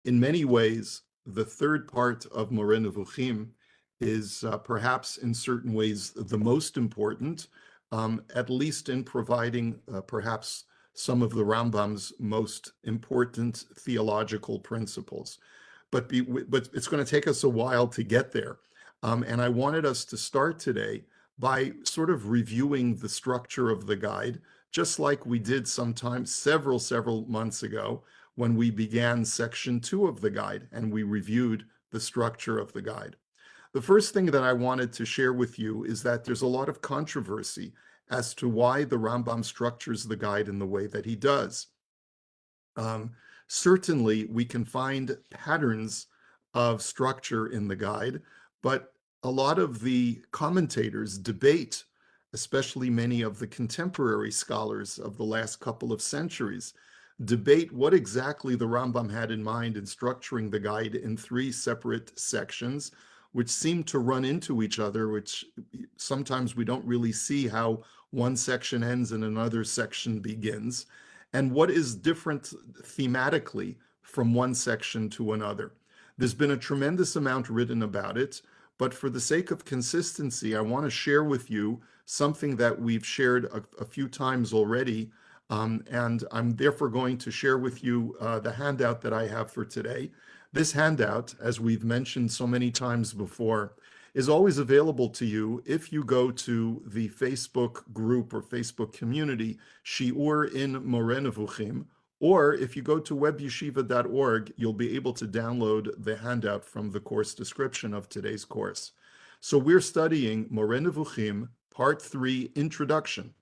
In many ways, the third part of Moreh Nevukhim is perhaps in certain ways the most important, at least in providing perhaps some of the Rambam's most important theological principles. But it's going to take us a while to get there. And I wanted us to start today by sort of reviewing the structure of the guide, just like we did sometimes several months ago when we began section 2 of the guide and we reviewed the structure of the guide. The first thing that I wanted to share with you is that there's a lot of controversy as to why the Rambam structures the guide in the way that he does. Certainly, we can find patterns of structure in the guide, but a lot of the commentators debate, especially many of the contemporary scholars of the last couple of centuries, debate what exactly the Rambam had in mind in structuring the guide in 3 separate sections, which seem to run into each other, which sometimes we don't really see how one section ends and another section begins, and what is different thematically from one section to another. There's been a tremendous amount written about it, but for the sake of consistency, I want to share with you something that we've shared a few times already, and I'm therefore going to share with you the handout that I have for today. This handout, as we've mentioned so many times before, is always available to you if you go to the Facebook group or Facebook community, Shiur in Moreh Nevukhim, or if you go to webyeshiva.org, you'll be able to download the handout from the course description of today's course. So we're studying Moreh Nevukhim, Part 3, Introduction.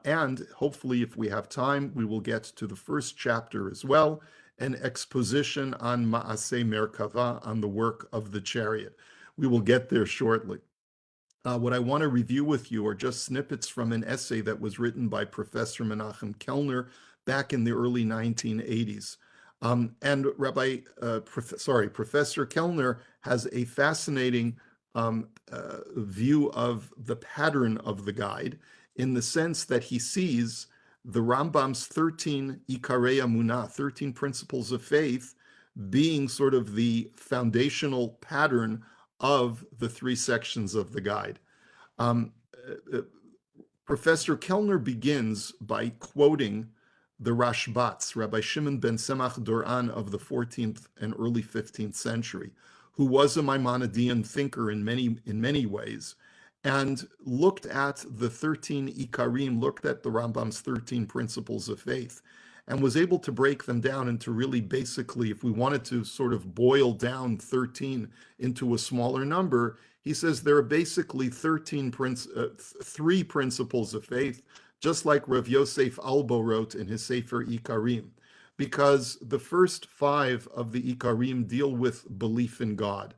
And hopefully, if we have time, we will get to the first chapter as well, an exposition on Ma'aseh Merkavah, on the work of the chariot. We will get there shortly. What I want to review with you are just snippets from an essay that was written by Professor Menachem Kellner back in the early 1980s. And Professor Kellner has a fascinating view of the pattern of the guide, in the sense that he sees the Rambam's 13 Ikarei Amunah, 13 principles of faith, being sort of the foundational pattern of the 3 sections of the guide. Professor Kellner begins by quoting the Rashbats, Rabbi Shimon ben Semach Doran of the 14th and early 15th century, who was a Maimonidean thinker in many ways, and looked at the 13 Ikarim, looked at the Rambam's 13 principles of faith, and was able to break them down into really basically, if we wanted to sort of boil down 13 into a smaller number, he says there are basically 3 principles of faith, just like Rav Yosef Albo wrote in his Sefer Ikarim, because the first 5 of the Ikarim deal with belief in God.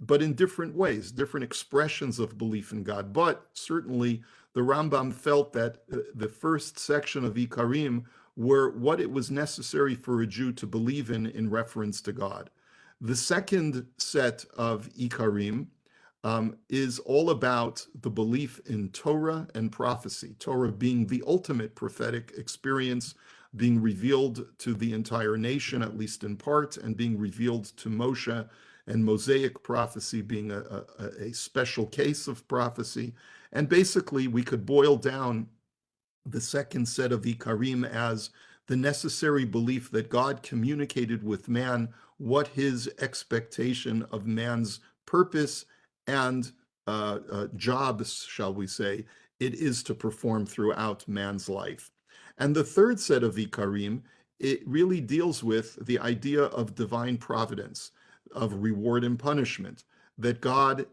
But in different ways, different expressions of belief in God. But certainly the Rambam felt that the first section of Ikarim were what it was necessary for a Jew to believe in reference to God. The second set of Ikarim is all about the belief in Torah and prophecy, Torah being the ultimate prophetic experience, being revealed to the entire nation, at least in part, and being revealed to Moshe, and Mosaic prophecy being a special case of prophecy. And basically, we could boil down the second set of Ikarim as the necessary belief that God communicated with man what his expectation of man's purpose and jobs, shall we say, it is to perform throughout man's life. And the third set of Ikarim, it really deals with the idea of divine providence, of reward and punishment, that God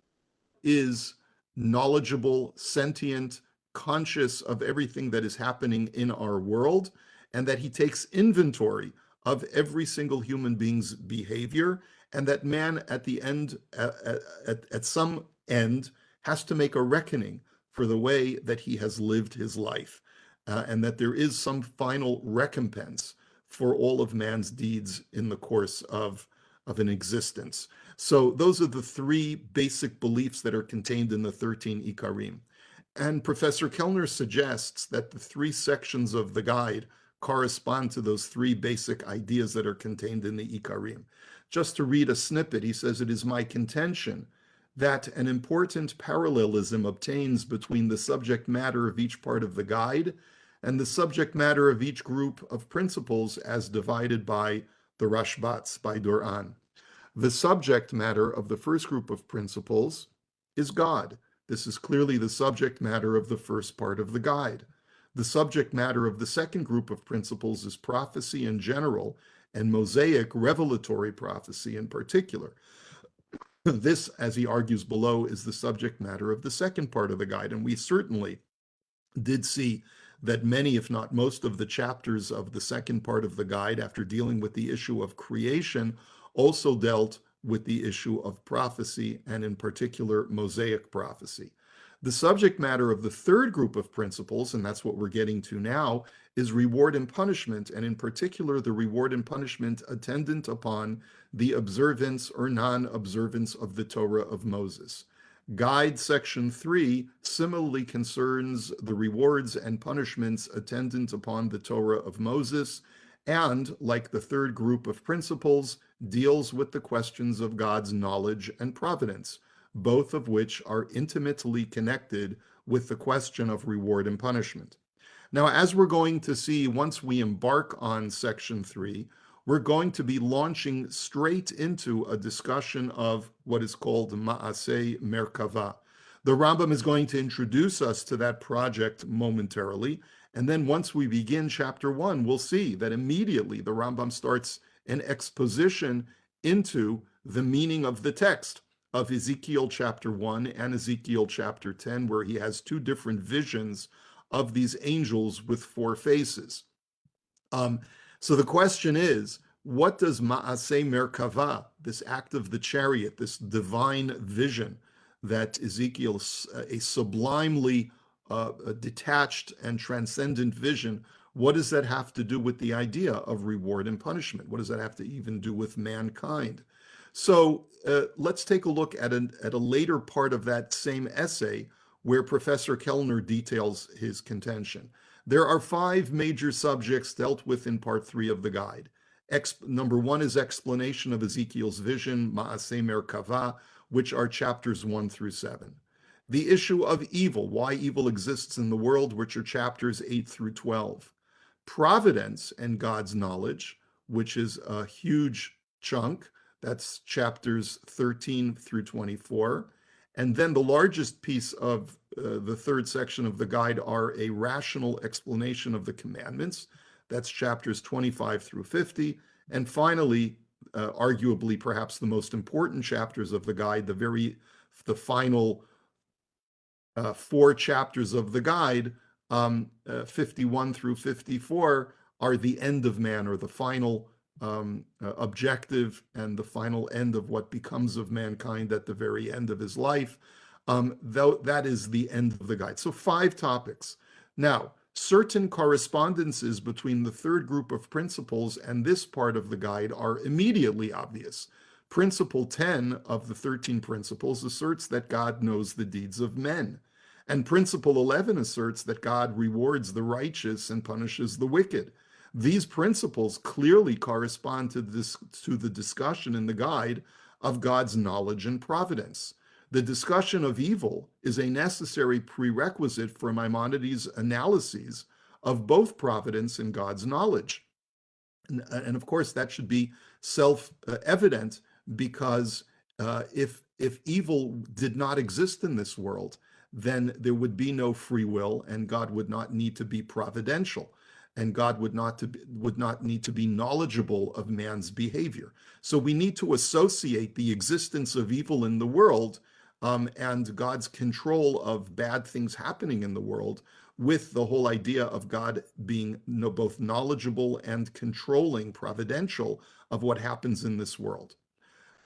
is knowledgeable, sentient, conscious of everything that is happening in our world, and that he takes inventory of every single human being's behavior, and that man at the end, at some end, has to make a reckoning for the way that he has lived his life, and that there is some final recompense for all of man's deeds in the course of an existence. So those are the 3 basic beliefs that are contained in the 13 Ikarim. And Professor Kellner suggests that the 3 sections of the guide, correspond to those three basic ideas that are contained in the Ikarim. Just to read a snippet, he says, "It is my contention that an important parallelism obtains between the subject matter of each part of the guide and the subject matter of each group of principles as divided by the Rashbats, by Duran. The subject matter of the first group of principles is God. This is clearly the subject matter of the first part of the guide. The subject matter of the second group of principles is prophecy in general and Mosaic revelatory prophecy in particular. This, as he argues below, is the subject matter of the second part of the guide, and we certainly did see that many, if not most, of the chapters of the second part of the guide, after dealing with the issue of creation, also dealt with the issue of prophecy, and in particular, Mosaic prophecy. The subject matter of the third group of principles, and that's what we're getting to now, is reward and punishment, and in particular, the reward and punishment attendant upon the observance or non-observance of the Torah of Moses. Guide section 3 similarly concerns the rewards and punishments attendant upon the Torah of Moses, and, like the third group of principles, deals with the questions of God's knowledge and providence, both of which are intimately connected with the question of reward and punishment. Now, as we're going to see once we embark on section 3, we're going to be launching straight into a discussion of what is called Ma'aseh Merkavah. The Rambam is going to introduce us to that project momentarily, and then once we begin chapter 1, we'll see that immediately the Rambam starts an exposition into the meaning of the text of Ezekiel chapter 1 and Ezekiel chapter 10, where he has two different visions of these angels with four faces. So the question is, what does Ma'aseh Merkavah, this act of the chariot, this divine vision that Ezekiel, a sublimely detached and transcendent vision, what does that have to do with the idea of reward and punishment? What does that have to even do with mankind? So let's take a look at a later part of that same essay where Professor Kellner details his contention. There are 5 major subjects dealt with in part 3 of the guide. Number 1 is explanation of Ezekiel's vision, Ma'aseh Merkavah, which are chapters 1 through 7. The issue of evil, why evil exists in the world, which are chapters 8 through 12. Providence and God's knowledge, which is a huge chunk, that's chapters 13 through 24. And then the largest piece of the third section of the guide are a rational explanation of the commandments. That's chapters 25 through 50. And finally, arguably perhaps the most important chapters of the guide, the final 4 chapters of the guide, 51 through 54, are the end of man, or the final objective and the final end of what becomes of mankind at the very end of his life. Though that is the end of the guide. So 5 topics. Now, certain correspondences between the third group of principles and this part of the guide are immediately obvious. Principle 10 of the 13 principles asserts that God knows the deeds of men. And principle 11 asserts that God rewards the righteous and punishes the wicked. These principles clearly correspond to the discussion in the guide of God's knowledge and providence. The discussion of evil is a necessary prerequisite for Maimonides' analyses of both providence and God's knowledge. And of course, that should be self-evident, because if evil did not exist in this world, then there would be no free will, and God would not need to be providential, and God would not need to be knowledgeable of man's behavior. So we need to associate the existence of evil in the world and God's control of bad things happening in the world with the whole idea of God being both knowledgeable and controlling, providential, of what happens in this world.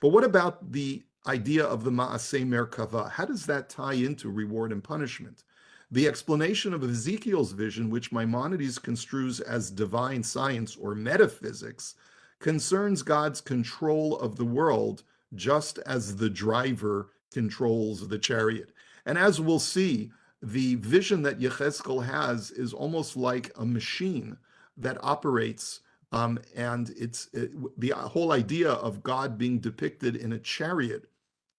But what about the idea of the Ma'aseh Merkavah? How does that tie into reward and punishment? The explanation of Ezekiel's vision, which Maimonides construes as divine science or metaphysics, concerns God's control of the world just as the driver controls the chariot. And as we'll see, the vision that Yechezkel has is almost like a machine that operates, and the whole idea of God being depicted in a chariot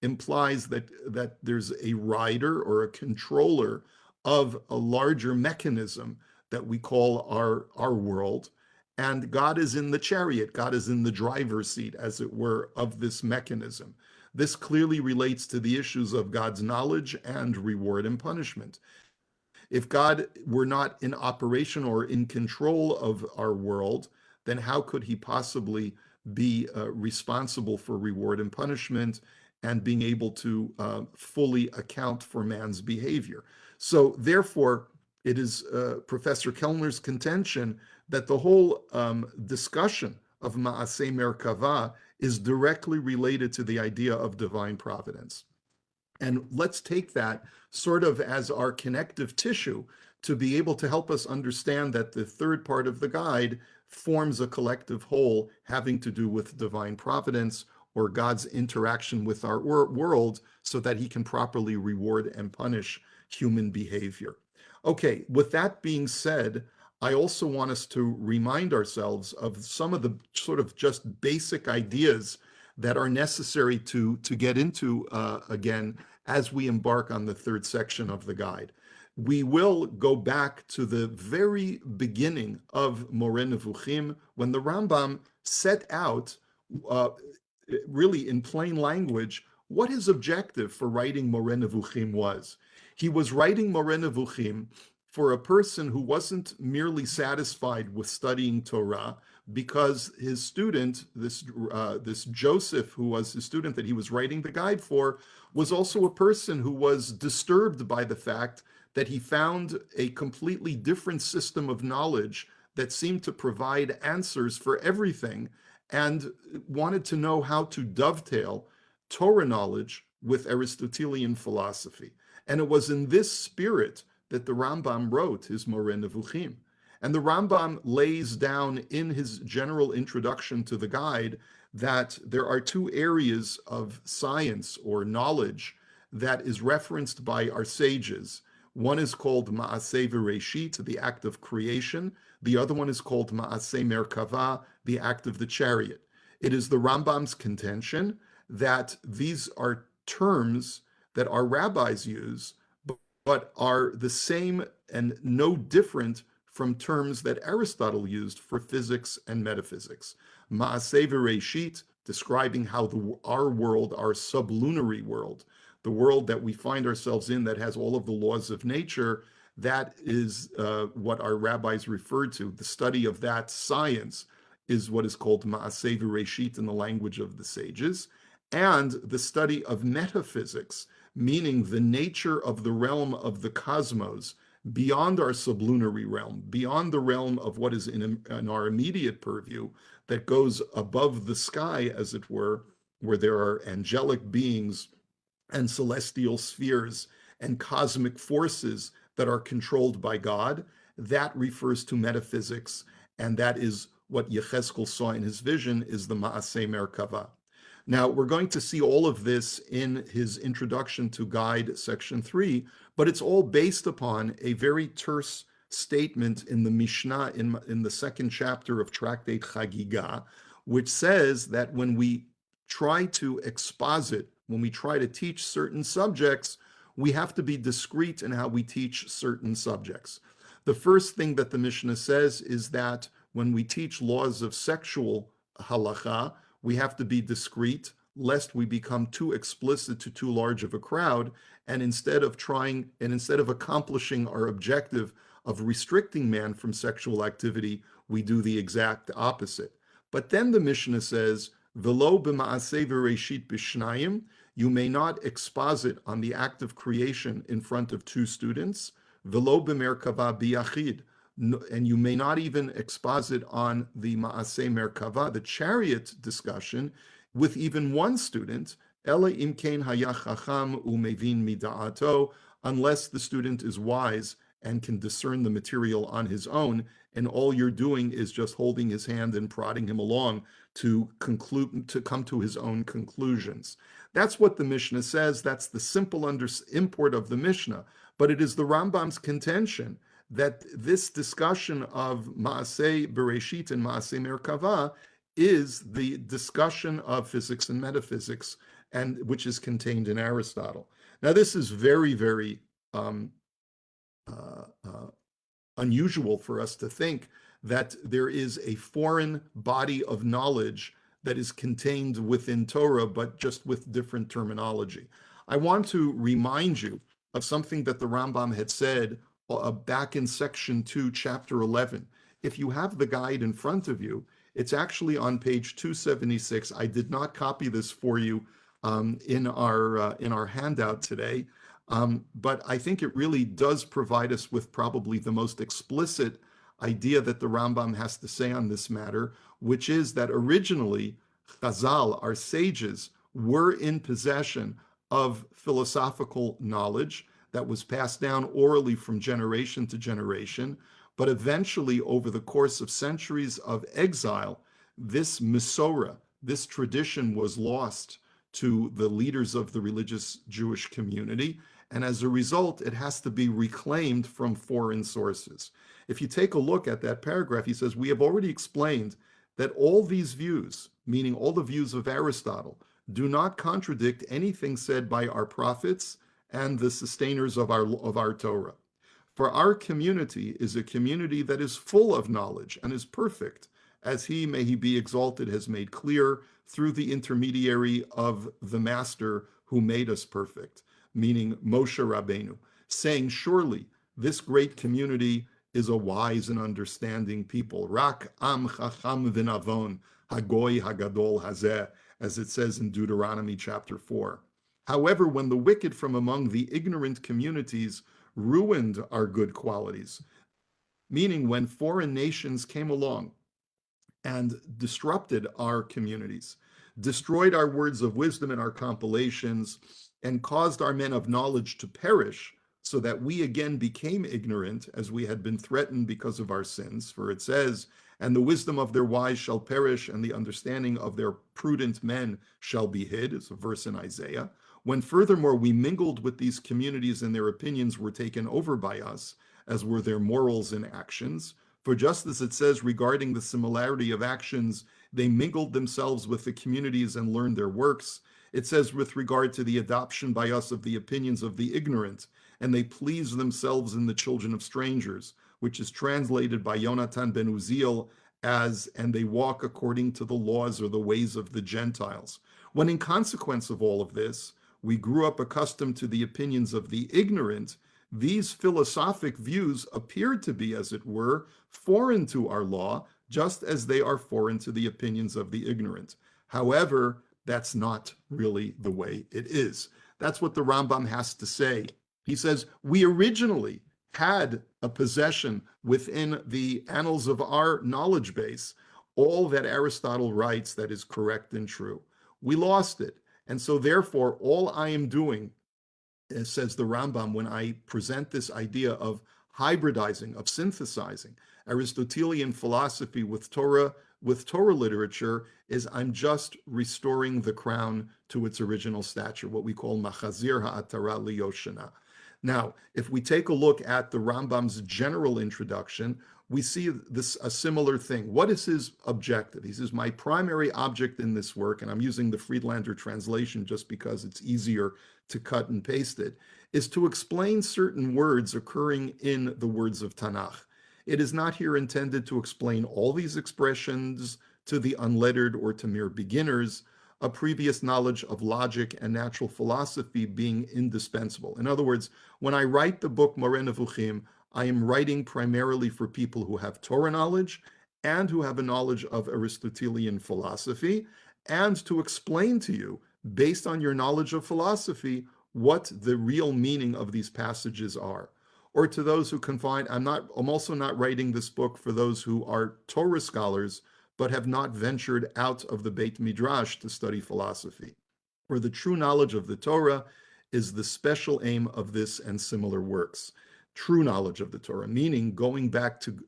implies that there's a rider or a controller of a larger mechanism that we call our world, and God is in the chariot. God is in the driver's seat, as it were, of this mechanism. This clearly relates to the issues of God's knowledge and reward and punishment. If God were not in operation or in control of our world, then how could he possibly be responsible for reward and punishment and being able to fully account for man's behavior? So, therefore, it is Professor Kellner's contention that the whole discussion of Ma'aseh Merkavah is directly related to the idea of divine providence. And let's take that sort of as our connective tissue to be able to help us understand that the third part of the guide forms a collective whole having to do with divine providence or God's interaction with our world so that he can properly reward and punish human behavior. Okay, with that being said, I also want us to remind ourselves of some of the sort of just basic ideas that are necessary to get into again as we embark on the third section of the guide. We will go back to the very beginning of Moreh Nevukhim when the Rambam set out, uh, really in plain language, what his objective for writing Moreh Nevukhim was. He was writing Moreh Nevukhim for a person who wasn't merely satisfied with studying Torah, because his student, this Joseph, who was his student that he was writing the guide for, was also a person who was disturbed by the fact that he found a completely different system of knowledge that seemed to provide answers for everything, and wanted to know how to dovetail Torah knowledge with Aristotelian philosophy. And it was in this spirit that the Rambam wrote his Moreh Nevukhim. And the Rambam lays down in his general introduction to the guide that there are two areas of science or knowledge that is referenced by our sages. One is called Ma'aseh V'Reishit, the act of creation. The other one is called Ma'aseh Merkavah, the act of the chariot. It is the Rambam's contention that these are terms that our rabbis use, but are the same and no different from terms that Aristotle used for physics and metaphysics. Ma'aseh V'Reishit, describing how our world, our sublunary world, the world that we find ourselves in that has all of the laws of nature, that is what our rabbis referred to. The study of that science is what is called Ma'aseh V'Reishit in the language of the sages. And the study of metaphysics, meaning the nature of the realm of the cosmos, beyond our sublunary realm, beyond the realm of what is in our immediate purview, that goes above the sky, as it were, where there are angelic beings and celestial spheres and cosmic forces that are controlled by God. That refers to metaphysics, and that is what Yechezkel saw in his vision, is the Ma'aseh Merkavah. Now, we're going to see all of this in his introduction to Guide, section 3, but it's all based upon a very terse statement in the Mishnah in the second chapter of Tractate Chagiga, which says that when we try to exposit, when we try to teach certain subjects, we have to be discreet in how we teach certain subjects. The first thing that the Mishnah says is that when we teach laws of sexual halacha, we have to be discreet, lest we become too explicit to too large of a crowd, and instead of accomplishing our objective of restricting man from sexual activity, we do the exact opposite. But then the Mishnah says, V'lo b'ma'aseh v'reishit b'shnayim, you may not exposit on the act of creation in front of two students, V'lo b'merkavah b'yachid, and you may not even exposit on the Ma'aseh Merkavah, the chariot discussion, with even one student, Ela imkein haya chacham umevin mida'ato, unless the student is wise and can discern the material on his own, and all you're doing is just holding his hand and prodding him along to come to his own conclusions. That's what the Mishnah says. That's the simple import of the Mishnah. But it is the Rambam's contention that this discussion of Maaseh Bereshit and Maaseh Merkavah is the discussion of physics and metaphysics, and which is contained in Aristotle. Now, this is very, very um, uh, uh, unusual for us to think that there is a foreign body of knowledge that is contained within Torah, but just with different terminology. I want to remind you of something that the Rambam had said back in section 2, chapter 11. If you have the guide in front of you, it's actually on page 276. I did not copy this for you in our handout today. But I think it really does provide us with probably the most explicit idea that the Rambam has to say on this matter, which is that originally Chazal, our sages, were in possession of philosophical knowledge that was passed down orally from generation to generation. But eventually, over the course of centuries of exile, this Masorah, this tradition was lost to the leaders of the religious Jewish community. And as a result, it has to be reclaimed from foreign sources. If you take a look at that paragraph, he says, we have already explained that all these views, meaning all the views of Aristotle, do not contradict anything said by our prophets and the sustainers of our Torah. For our community is a community that is full of knowledge and is perfect, as he, may he be exalted, has made clear through the intermediary of the Master who made us perfect, meaning Moshe Rabbeinu, saying, surely this great community is a wise and understanding people. Rak am chacham v'navon, hagoy hagadol hazeh, as it says in Deuteronomy chapter 4. However, when the wicked from among the ignorant communities ruined our good qualities, meaning when foreign nations came along and disrupted our communities, destroyed our words of wisdom and our compilations, and caused our men of knowledge to perish, so that we again became ignorant, as we had been threatened because of our sins. For it says, and the wisdom of their wise shall perish, and the understanding of their prudent men shall be hid. It's a verse in Isaiah. When furthermore we mingled with these communities and their opinions were taken over by us, as were their morals and actions. For just as it says regarding the similarity of actions, they mingled themselves with the communities and learned their works. It says with regard to the adoption by us of the opinions of the ignorant, and they please themselves in the children of strangers, which is translated by Yonatan ben Uziel as, and they walk according to the laws or the ways of the Gentiles. When in consequence of all of this, we grew up accustomed to the opinions of the ignorant, these philosophic views appeared to be, as it were, foreign to our law, just as they are foreign to the opinions of the ignorant. However, that's not really the way it is. That's what the Rambam has to say. He says, we originally had a possession within the annals of our knowledge base, all that Aristotle writes that is correct and true. We lost it. And so therefore, all I am doing, says the Rambam, when I present this idea of hybridizing, of synthesizing Aristotelian philosophy with Torah literature, is I'm just restoring the crown to its original stature, what we call machazir ha'atara liyoshana. Now, if we take a look at the Rambam's general introduction, we see a similar thing. What is his objective? He says, my primary object in this work, and I'm using the Friedlander translation just because it's easier to cut and paste it, is to explain certain words occurring in the words of Tanakh. It is not here intended to explain all these expressions to the unlettered or to mere beginners, a previous knowledge of logic and natural philosophy being indispensable. In other words, when I write the book Moreh Nevukhim, I am writing primarily for people who have Torah knowledge and who have a knowledge of Aristotelian philosophy, and to explain to you, based on your knowledge of philosophy, what the real meaning of these passages are. Or to those who can find, I'm also not writing this book for those who are Torah scholars, but have not ventured out of the Beit Midrash to study philosophy. For the true knowledge of the Torah is the special aim of this and similar works. True knowledge of the Torah, meaning going back to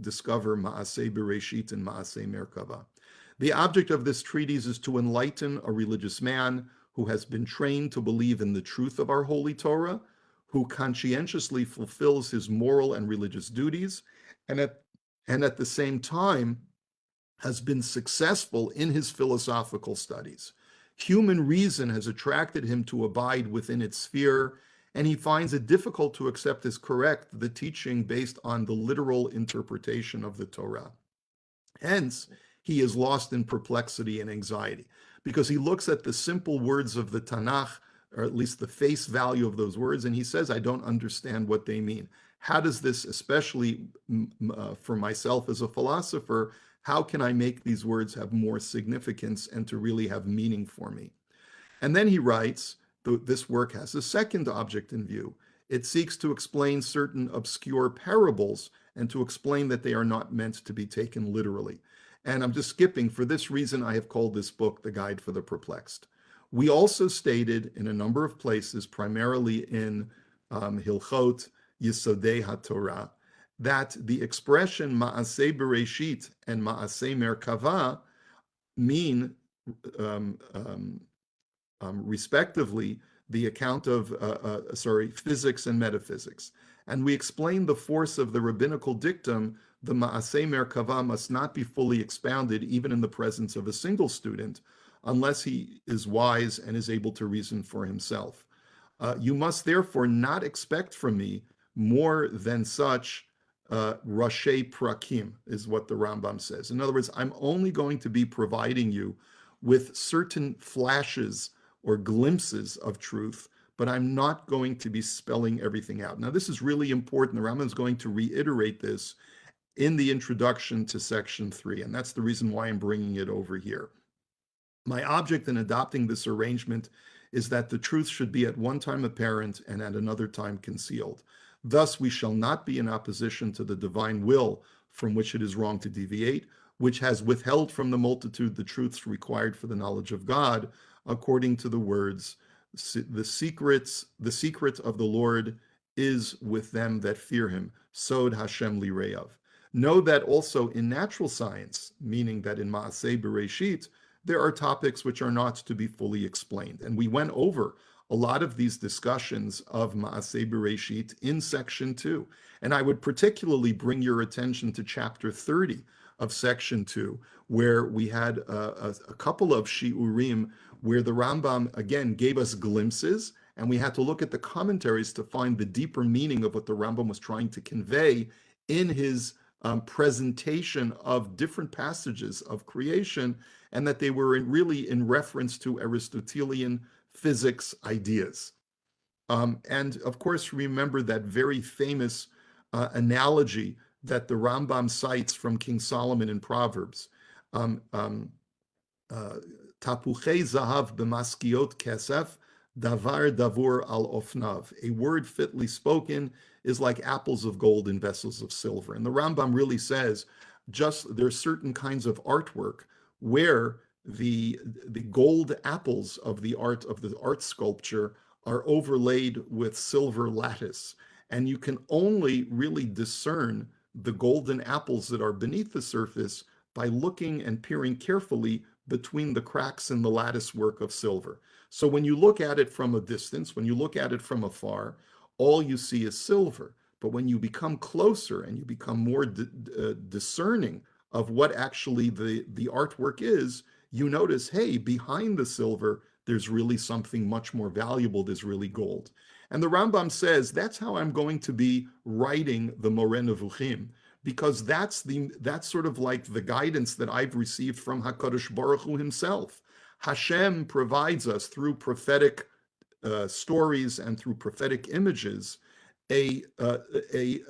discover Maaseh Bereshit and Maaseh Merkavah. The object of this treatise is to enlighten a religious man who has been trained to believe in the truth of our holy Torah, who conscientiously fulfills his moral and religious duties, and at the same time has been successful in his philosophical studies. Human reason has attracted him to abide within its sphere, and he finds it difficult to accept as correct the teaching based on the literal interpretation of the Torah. Hence, he is lost in perplexity and anxiety because he looks at the simple words of the Tanakh, or at least the face value of those words, and he says, I don't understand what they mean. How does this, especially for myself as a philosopher, how can I make these words have more significance and to really have meaning for me? And then he writes, this work has a second object in view. It seeks to explain certain obscure parables and to explain that they are not meant to be taken literally. And I'm just skipping. For this reason, I have called this book The Guide for the Perplexed. We also stated in a number of places, primarily in Hilchot Yisodei HaTorah, that the expression Ma'aseh Bereshit and Ma'aseh Merkavah mean respectively, the account of, physics and metaphysics. And we explained the force of the rabbinical dictum, the Ma'aseh Merkavah must not be fully expounded even in the presence of a single student, unless he is wise and is able to reason for himself. You must therefore not expect from me more than such Rashi Prakim, is what the Rambam says. In other words, I'm only going to be providing you with certain flashes or glimpses of truth, but I'm not going to be spelling everything out. Now, this is really important. The Rambam is going to reiterate this in the introduction to section 3, and that's the reason why I'm bringing it over here. My object in adopting this arrangement is that the truth should be at one time apparent and at another time concealed. Thus, we shall not be in opposition to the divine will from which it is wrong to deviate, which has withheld from the multitude the truths required for the knowledge of God, according to the words, the secret of the Lord is with them that fear him. Sod Hashem lireyav. Know that also in natural science, meaning that in Ma'aseh Bereshit, there are topics which are not to be fully explained. And we went over a lot of these discussions of Ma'aseh Bereshit in section 2. And I would particularly bring your attention to chapter 30 of section 2, where we had a couple of shiurim where the Rambam, again, gave us glimpses, and we had to look at the commentaries to find the deeper meaning of what the Rambam was trying to convey in his presentation of different passages of creation, and that they were really in reference to Aristotelian physics ideas. And of course, remember that very famous analogy that the Rambam cites from King Solomon in Proverbs. Tapuchei zahav b'maskiot kesef, davar davur al ofnav. A word fitly spoken is like apples of gold in vessels of silver. And the Rambam really says, there's certain kinds of artwork where the gold apples of the art sculpture are overlaid with silver lattice. And you can only really discern the golden apples that are beneath the surface by looking and peering carefully between the cracks in the lattice work of silver. So when you look at it from a distance, when you look at it from afar, all you see is silver. But when you become closer and you become more discerning of what actually the artwork is, you notice, hey, behind the silver, there's really something much more valuable. There's really gold. And the Rambam says, that's how I'm going to be writing the Moreh Nevukhim, because that's sort of like the guidance that I've received from HaKadosh Baruch Hu himself. Hashem provides us through prophetic stories and through prophetic images a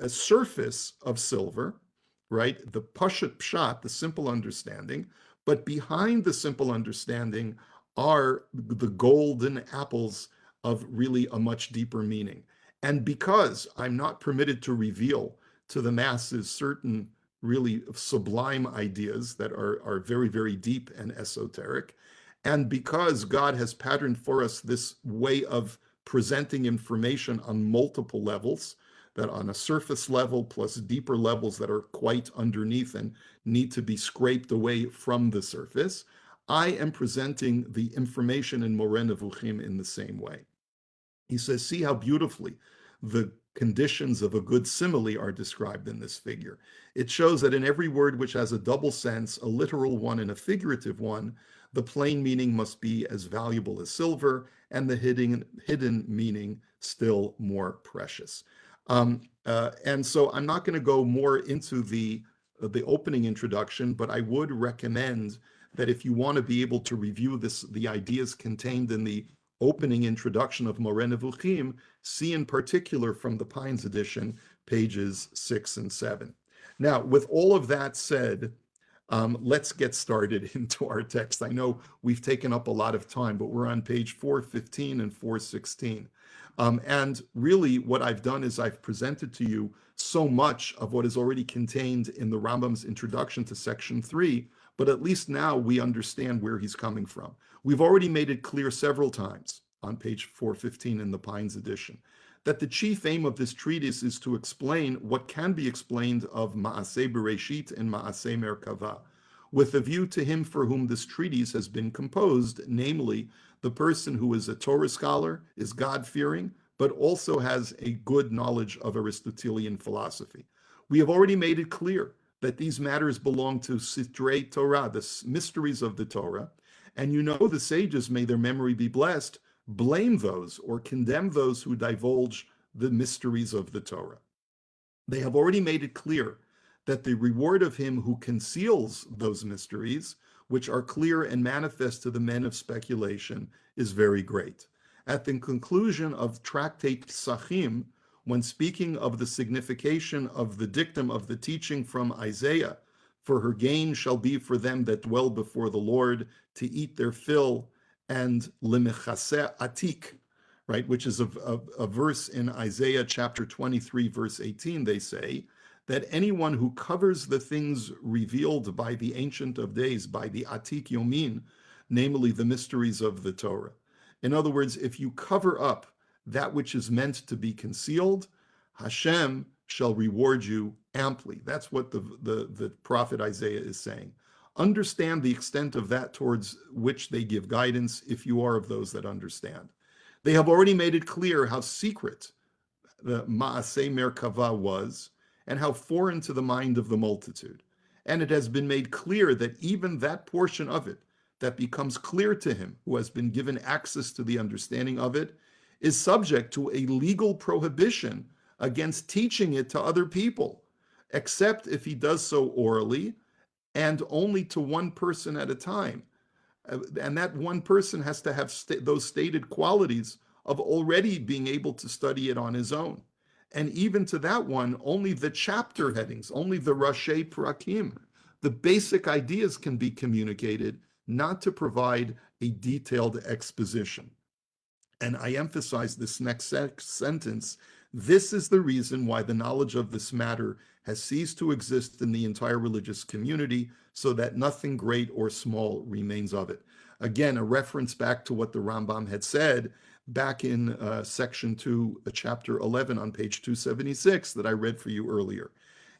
surface of silver, right? The Pashat Pshat, the simple understanding, but behind the simple understanding are the golden apples of really a much deeper meaning. And because I'm not permitted to reveal to the masses certain really sublime ideas that are very, very deep and esoteric, and because God has patterned for us this way of presenting information on multiple levels, that on a surface level plus deeper levels that are quite underneath and need to be scraped away from the surface, I am presenting the information in Moreh Nevukhim in the same way. He says, see how beautifully the conditions of a good simile are described in this figure. It shows that in every word which has a double sense, a literal one and a figurative one, the plain meaning must be as valuable as silver, and the hidden meaning still more precious. And so I'm not going to go more into the opening introduction, but I would recommend that if you want to be able to review the ideas contained in the opening introduction of Moreh Nevukhim, see in particular from the Pines edition, pages 6 and 7. Now, with all of that said, let's get started into our text. I know we've taken up a lot of time, but we're on page 415 and 416. And really what I've done is I've presented to you so much of what is already contained in the Rambam's introduction to section 3, but at least now we understand where he's coming from. We've already made it clear several times on page 415 in the Pines edition that the chief aim of this treatise is to explain what can be explained of Ma'aseh Bereshit and Ma'aseh Merkavah, with a view to him for whom this treatise has been composed, namely the person who is a Torah scholar, is God-fearing, but also has a good knowledge of Aristotelian philosophy. We have already made it clear that these matters belong to Sitrei Torah, the mysteries of the Torah, and you know the sages, may their memory be blessed, blame those or condemn those who divulge the mysteries of the Torah. They have already made it clear that the reward of him who conceals those mysteries, which are clear and manifest to the men of speculation, is very great. At the conclusion of Tractate Psachim, when speaking of the signification of the dictum of the teaching from Isaiah, for her gain shall be for them that dwell before the Lord, to eat their fill, and limechaseh atik, right, which is a verse in Isaiah chapter 23, verse 18, they say, that anyone who covers the things revealed by the Ancient of Days, by the Atik Yomin, namely the mysteries of the Torah. In other words, if you cover up that which is meant to be concealed, Hashem shall reward you amply. That's what the prophet Isaiah is saying. Understand the extent of that towards which they give guidance, if you are of those that understand. They have already made it clear how secret the Ma'aseh Merkavah was, and how foreign to the mind of the multitude. And it has been made clear that even that portion of it that becomes clear to him who has been given access to the understanding of it is subject to a legal prohibition against teaching it to other people, except if he does so orally and only to one person at a time. And that one person has to have those stated qualities of already being able to study it on his own. And even to that one, only the chapter headings, only the Rashi Prakim, the basic ideas can be communicated, not to provide a detailed exposition. And I emphasize this next sentence. This is the reason why the knowledge of this matter has ceased to exist in the entire religious community, so that nothing great or small remains of it. Again, a reference back to what the Rambam had said back in section 2, chapter 11 on page 276 that I read for you earlier.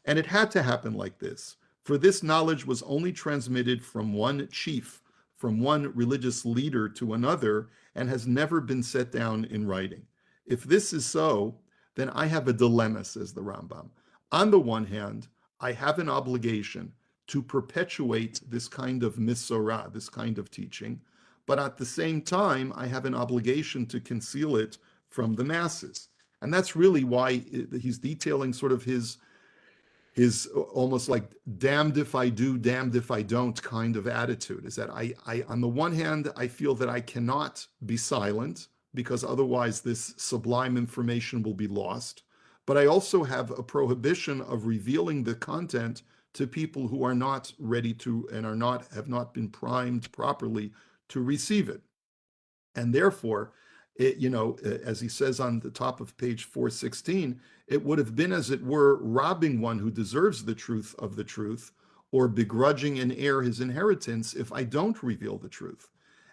And it had to happen like this, for this knowledge was only transmitted from one chief, from one religious leader to another, and has never been set down in writing. If this is so, then I have a dilemma, says the Rambam. On the one hand, I have an obligation to perpetuate this kind of misorah, this kind of teaching, but at the same time, I have an obligation to conceal it from the masses. And that's really why he's detailing sort of his almost like damned if I do, damned if I don't kind of attitude, is that I on the one hand, I feel that I cannot be silent because otherwise this sublime information will be lost. But I also have a prohibition of revealing the content to people who are not ready to and have not been primed properly to receive it. And therefore, as he says on the top of page 416, it would have been, as it were, robbing one who deserves the truth of the truth, or begrudging an heir his inheritance if I don't reveal the truth.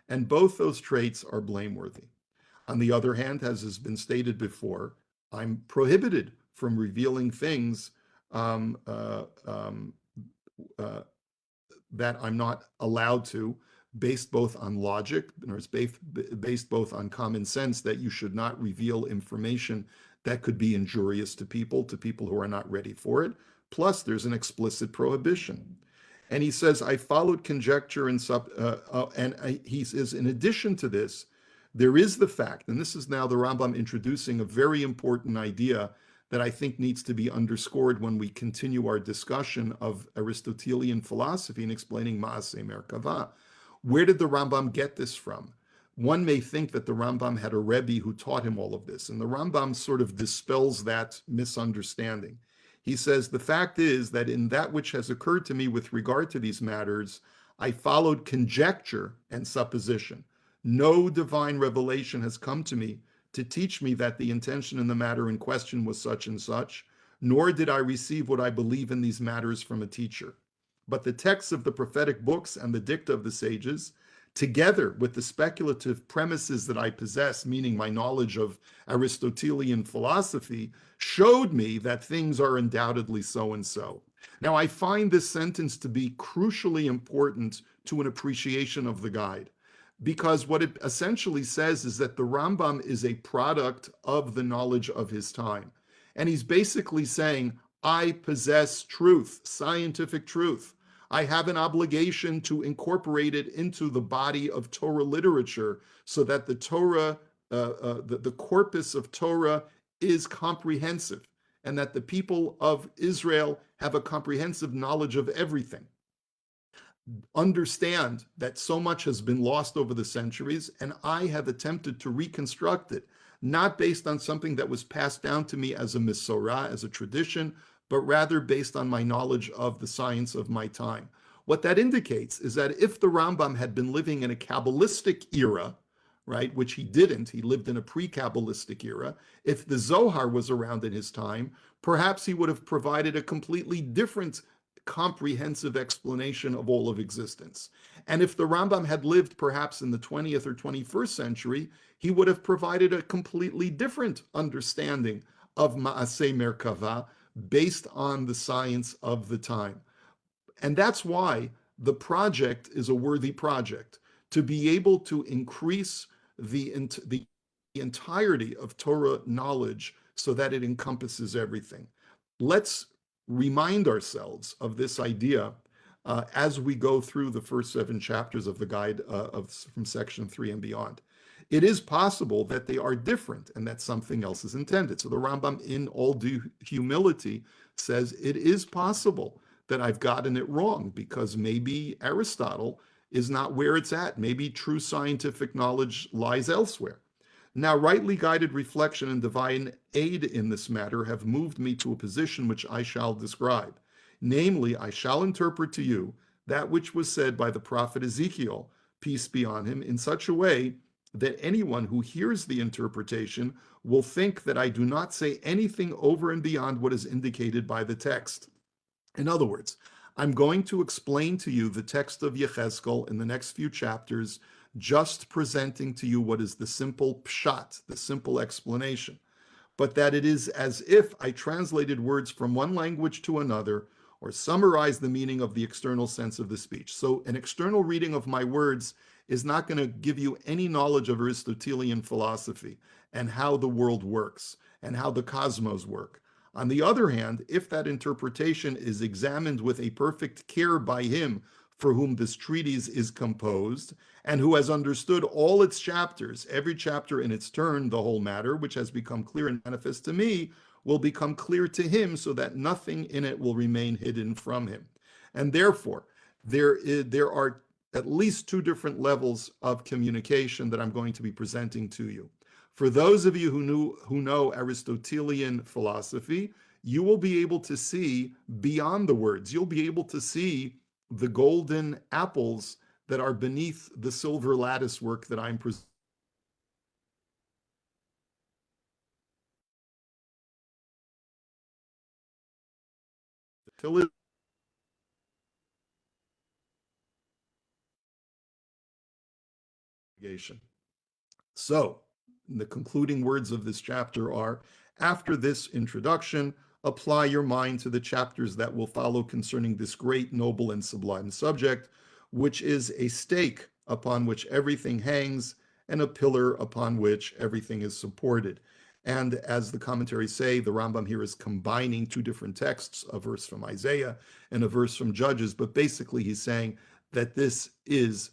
And both those traits are blameworthy. On the other hand, as has been stated before, I'm prohibited from revealing things that I'm not allowed to, based both on logic, or based both on common sense, that you should not reveal information that could be injurious to people who are not ready for it. Plus, there's an explicit prohibition. And he says, I followed conjecture he says, in addition to this, there is the fact, and this is now the Rambam introducing a very important idea that I think needs to be underscored when we continue our discussion of Aristotelian philosophy and explaining Ma'aseh Merkavah. Where did the Rambam get this from? One may think that the Rambam had a Rebbe who taught him all of this, and the Rambam sort of dispels that misunderstanding. He says, the fact is that in that which has occurred to me with regard to these matters, I followed conjecture and supposition. No divine revelation has come to me to teach me that the intention in the matter in question was such and such, nor did I receive what I believe in these matters from a teacher. But the texts of the prophetic books and the dicta of the sages, together with the speculative premises that I possess, meaning my knowledge of Aristotelian philosophy, showed me that things are undoubtedly so and so. Now, I find this sentence to be crucially important to an appreciation of the guide, because what it essentially says is that the Rambam is a product of the knowledge of his time. And he's basically saying, I possess truth, scientific truth. I have an obligation to incorporate it into the body of Torah literature so that the Torah, the corpus of Torah is comprehensive, and that the people of Israel have a comprehensive knowledge of everything. Understand that so much has been lost over the centuries, and I have attempted to reconstruct it, not based on something that was passed down to me as a misorah, as a tradition, but rather based on my knowledge of the science of my time. What that indicates is that if the Rambam had been living in a Kabbalistic era, right, which he didn't, he lived in a pre-Kabbalistic era, if the Zohar was around in his time, perhaps he would have provided a completely different comprehensive explanation of all of existence. And if the Rambam had lived perhaps in the 20th or 21st century, he would have provided a completely different understanding of Ma'aseh Merkavah based on the science of the time. And that's why the project is a worthy project, to be able to increase the entirety of Torah knowledge so that it encompasses everything. Let's remind ourselves of this idea as we go through the first 7 chapters of the guide from section 3 and beyond. It is possible that they are different and that something else is intended. So the Rambam, in all due humility, says it is possible that I've gotten it wrong, because maybe Aristotle is not where it's at. Maybe true scientific knowledge lies elsewhere. Now, rightly guided reflection and divine aid in this matter have moved me to a position which I shall describe. Namely, I shall interpret to you that which was said by the prophet Ezekiel, peace be on him, in such a way that anyone who hears the interpretation will think that I do not say anything over and beyond what is indicated by the text. In other words, I'm going to explain to you the text of Yechezkel in the next few chapters, just presenting to you what is the simple pshat, the simple explanation, but that it is as if I translated words from one language to another, or summarized the meaning of the external sense of the speech. So an external reading of my words is not going to give you any knowledge of Aristotelian philosophy and how the world works and how the cosmos work. On the other hand, if that interpretation is examined with a perfect care by him for whom this treatise is composed, and who has understood all its chapters, every chapter in its turn, the whole matter, which has become clear and manifest to me, will become clear to him, so that nothing in it will remain hidden from him. And therefore, there are at least 2 different levels of communication that I'm going to be presenting to you. For those of you who know Aristotelian philosophy, you will be able to see beyond the words. You'll be able to see the golden apples that are beneath the silver lattice work that I'm presenting. So, the concluding words of this chapter are, after this introduction, apply your mind to the chapters that will follow concerning this great, noble, and sublime subject, which is a stake upon which everything hangs and a pillar upon which everything is supported. And as the commentaries say, the Rambam here is combining two different texts, a verse from Isaiah and a verse from Judges. But basically, he's saying that this is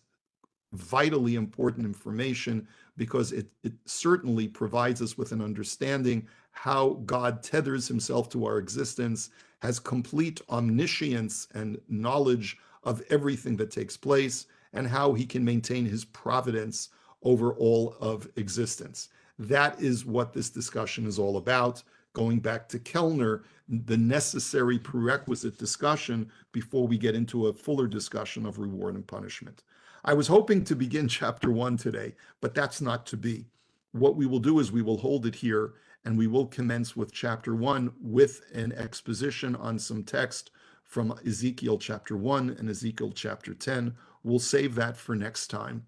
vitally important information because it certainly provides us with an understanding how God tethers himself to our existence, has complete omniscience and knowledge of everything that takes place, and how he can maintain his providence over all of existence. That is what this discussion is all about. Going back to Kellner, the necessary prerequisite discussion before we get into a fuller discussion of reward and punishment. I was hoping to begin chapter 1 today, but that's not to be. What we will do is we will hold it here and we will commence with chapter 1 with an exposition on some text from Ezekiel chapter 1 and Ezekiel chapter 10. We'll save that for next time.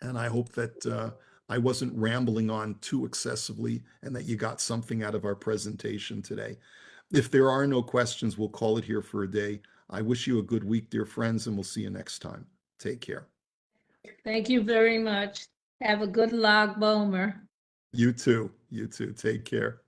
And I hope that I wasn't rambling on too excessively and that you got something out of our presentation today. If there are no questions, we'll call it here for a day. I wish you a good week, dear friends, and we'll see you next time. Take care. Thank you very much. Have a good Lag Bomer. You too. You too. Take care.